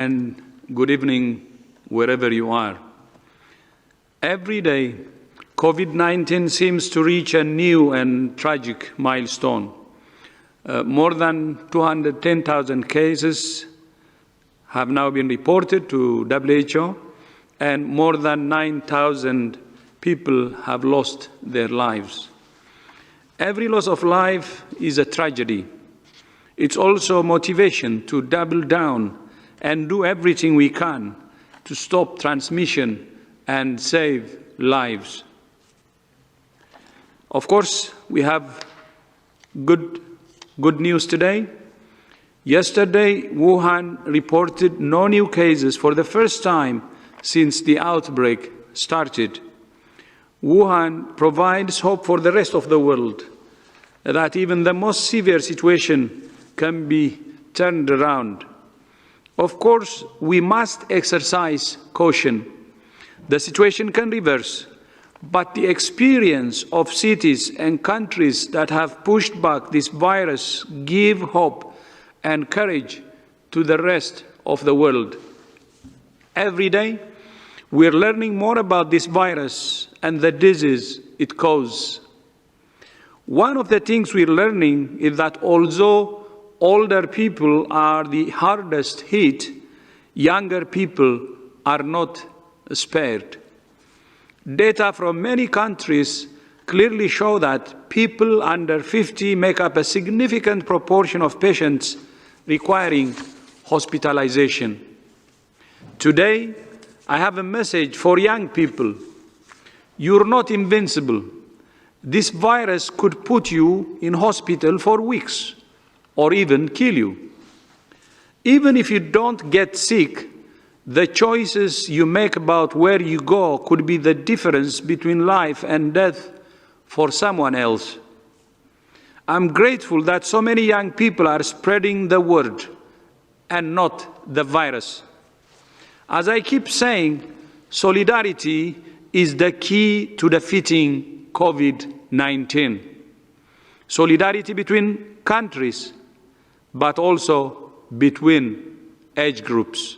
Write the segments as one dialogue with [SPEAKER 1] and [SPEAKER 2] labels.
[SPEAKER 1] and good evening wherever you are. Every day, COVID-19 seems to reach a new and tragic milestone. More than 210,000 cases have now been reported to WHO, and more than 9,000 people have lost their lives. Every loss of life is a tragedy. It's also motivation to double down and do everything we can to stop transmission and save lives. Of course, we have good news today. Yesterday, Wuhan reported no new cases for the first time since the outbreak started. Wuhan provides hope for the rest of the world that even the most severe situation can be turned around. Of course, we must exercise caution. The situation can reverse, but the experience of cities and countries that have pushed back this virus give hope and courage to the rest of the world. Every day, we're learning more about this virus and the disease it causes. One of the things we're learning is that although older people are the hardest hit, younger people are not spared. Data from many countries clearly show that people under 50 make up a significant proportion of patients requiring hospitalization. Today, I have a message for young people. You're not invincible. This virus could put you in hospital for weeks or even kill you. Even if you don't get sick, the choices you make about where you go could be the difference between life and death for someone else. I'm grateful that so many young people are spreading the word and not the virus. As I keep saying, solidarity is the key to defeating COVID-19. Solidarity between countries, but also between age groups.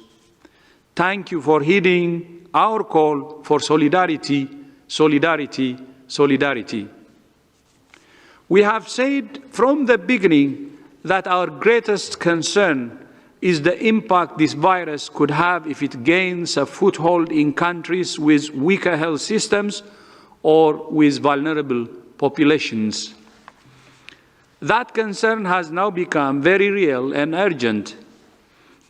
[SPEAKER 1] Thank you for heeding our call for solidarity, solidarity, solidarity. We have said from the beginning that our greatest concern is the impact this virus could have if it gains a foothold in countries with weaker health systems or with vulnerable populations. That concern has now become very real and urgent.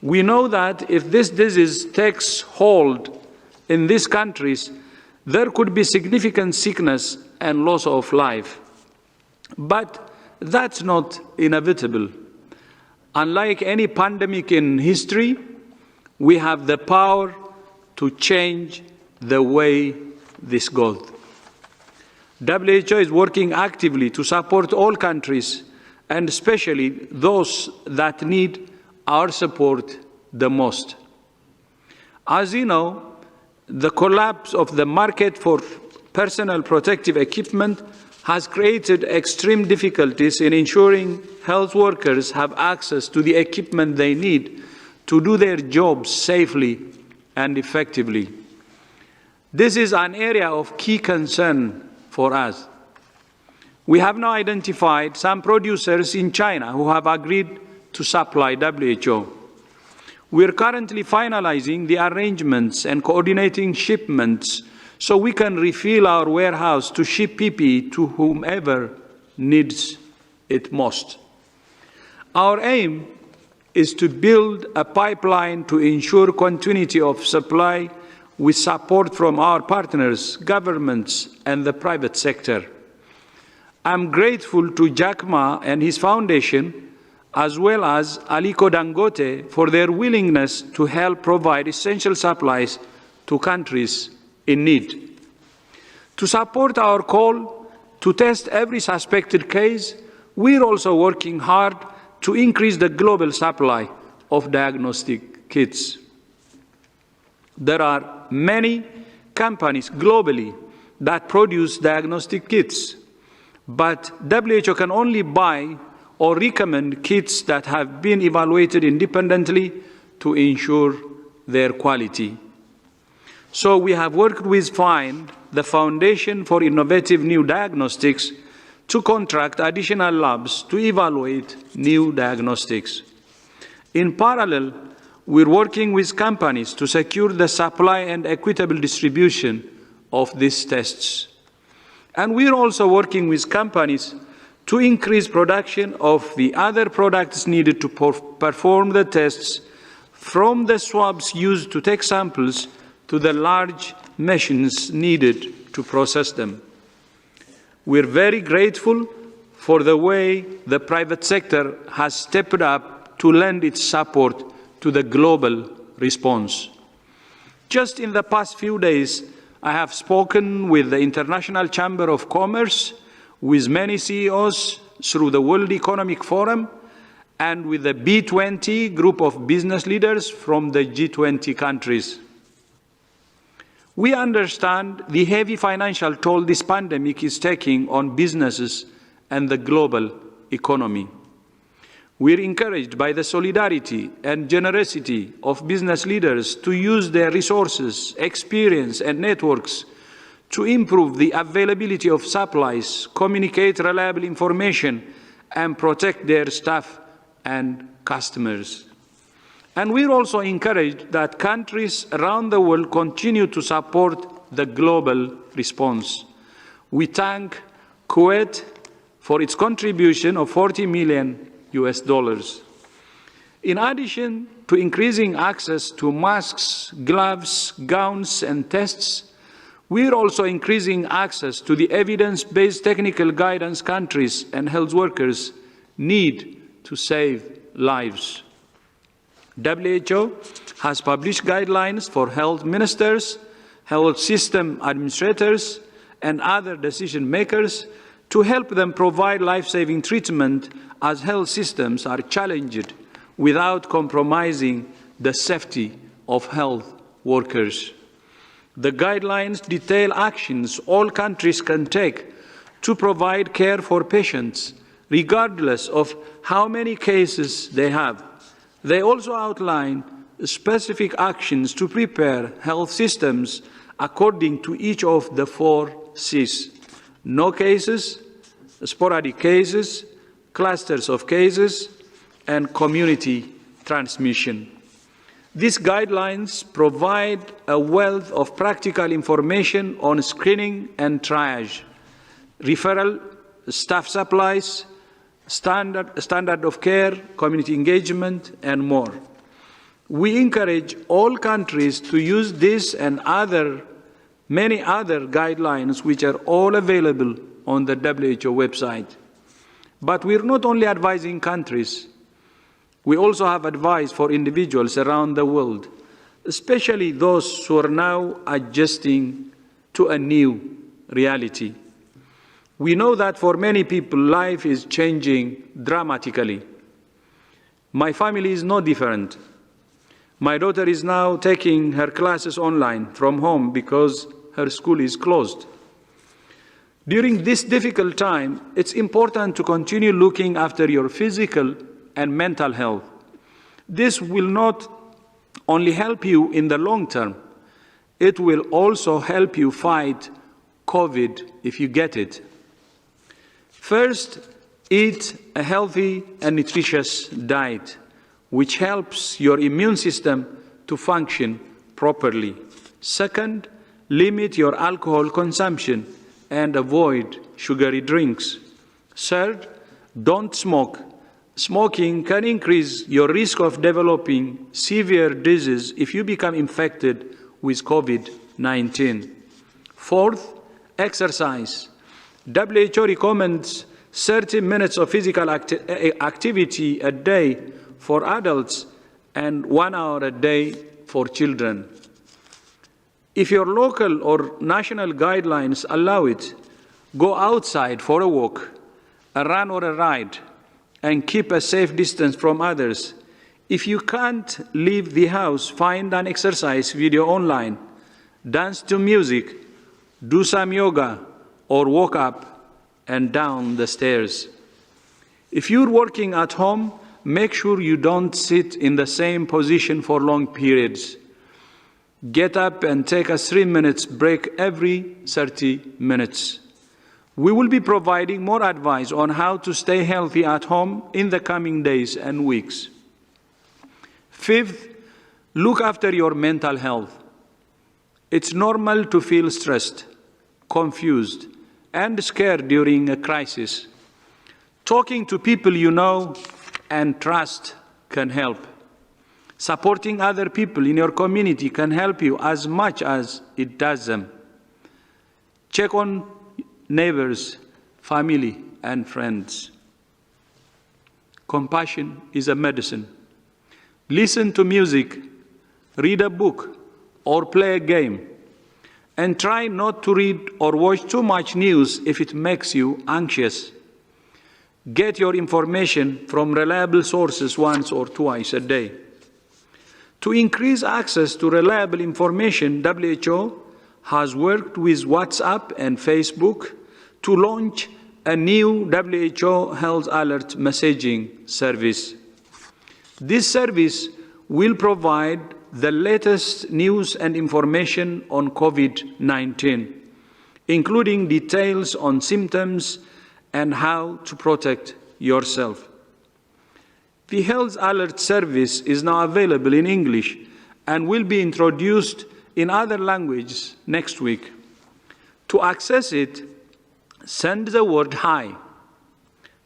[SPEAKER 1] We know that if this disease takes hold in these countries, there could be significant sickness and loss of life. But that's not inevitable. Unlike any pandemic in history, we have the power to change the way this goes. WHO is working actively to support all countries, and especially those that need our support the most. As you know, the collapse of the market for personal protective equipment has created extreme difficulties in ensuring health workers have access to the equipment they need to do their jobs safely and effectively. This is an area of key concern for us. We have now identified some producers in China who have agreed to supply WHO. We are currently finalizing the arrangements and coordinating shipments so we can refill our warehouse to ship PPE to whomever needs it most. Our aim is to build a pipeline to ensure continuity of supply with support from our partners, governments, and the private sector. I'm grateful to Jack Ma and his foundation, as well as Aliko Dangote, for their willingness to help provide essential supplies to countries in need. To support our call to test every suspected case, we're also working hard to increase the global supply of diagnostic kits. There are many companies globally that produce diagnostic kits, but WHO can only buy or recommend kits that have been evaluated independently to ensure their quality. So we have worked with FIND, the Foundation for Innovative New Diagnostics, to contract additional labs to evaluate new diagnostics. In parallel, we're working with companies to secure the supply and equitable distribution of these tests. And we're also working with companies to increase production of the other products needed to perform the tests, from the swabs used to take samples to the large machines needed to process them. We're very grateful for the way the private sector has stepped up to lend its support to the global response. Just in the past few days, I have spoken with the International Chamber of Commerce, with many CEOs through the World Economic Forum, and with the B20 group of business leaders from the G20 countries. We understand the heavy financial toll this pandemic is taking on businesses and the global economy. We're encouraged by the solidarity and generosity of business leaders to use their resources, experience, and networks to improve the availability of supplies, communicate reliable information, and protect their staff and customers. And we're also encouraged that countries around the world continue to support the global response. We thank Kuwait for its contribution of $40 million. In addition to increasing access to masks, gloves, gowns, and tests, we're also increasing access to the evidence-based technical guidance countries and health workers need to save lives. WHO has published guidelines for health ministers, health system administrators, and other decision makers to help them provide life-saving treatment as health systems are challenged without compromising the safety of health workers. The guidelines detail actions all countries can take to provide care for patients, regardless of how many cases they have. They also outline specific actions to prepare health systems according to each of the 4 Cs: no cases, sporadic cases, clusters of cases, and community transmission. These guidelines provide a wealth of practical information on screening and triage, referral, staff supplies, standard of care, community engagement, and more. We encourage all countries to use this and many other guidelines, which are all available on the WHO website. But we're not only advising countries, we also have advice for individuals around the world, especially those who are now adjusting to a new reality. We know that for many people, life is changing dramatically. My family is no different. My daughter is now taking her classes online from home because her school is closed. During this difficult time, it's important to continue looking after your physical and mental health. This will not only help you in the long term, it will also help you fight COVID if you get it. First, eat a healthy and nutritious diet, which helps your immune system to function properly. Second, limit your alcohol consumption and avoid sugary drinks. Third, don't smoke. Smoking can increase your risk of developing severe disease if you become infected with COVID-19. Fourth, exercise. WHO recommends 30 minutes of physical activity a day for adults and 1 hour a day for children. If your local or national guidelines allow it, go outside for a walk, a run or a ride, and keep a safe distance from others. If you can't leave the house, find an exercise video online, dance to music, do some yoga, or walk up and down the stairs. If you're working at home, make sure you don't sit in the same position for long periods. Get up and take a 3-minute break every 30 minutes. We will be providing more advice on how to stay healthy at home in the coming days and weeks. Fifth, look after your mental health. It's normal to feel stressed, confused, and scared during a crisis. Talking to people you know and trust can help. Supporting other people in your community can help you as much as it does them. Check on neighbors, family, and friends. Compassion is a medicine. Listen to music, read a book, or play a game. And try not to read or watch too much news if it makes you anxious. Get your information from reliable sources once or twice a day. To increase access to reliable information, WHO has worked with WhatsApp and Facebook to launch a new WHO Health Alert messaging service. This service will provide the latest news and information on COVID-19, including details on symptoms and how to protect yourself. The Health Alert Service is now available in English and will be introduced in other languages next week. To access it, send the word "Hi"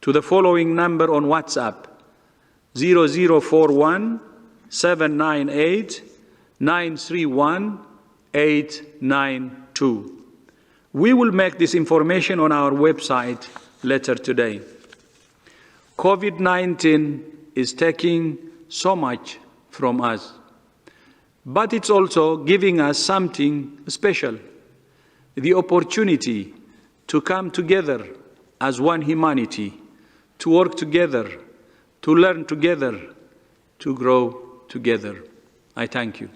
[SPEAKER 1] to the following number on WhatsApp: 0041 798 931 892. We will make this information on our website later today. COVID-19 is taking so much from us, but it's also giving us something special, the opportunity to come together as one humanity, to work together, to learn together, to grow together. I thank you.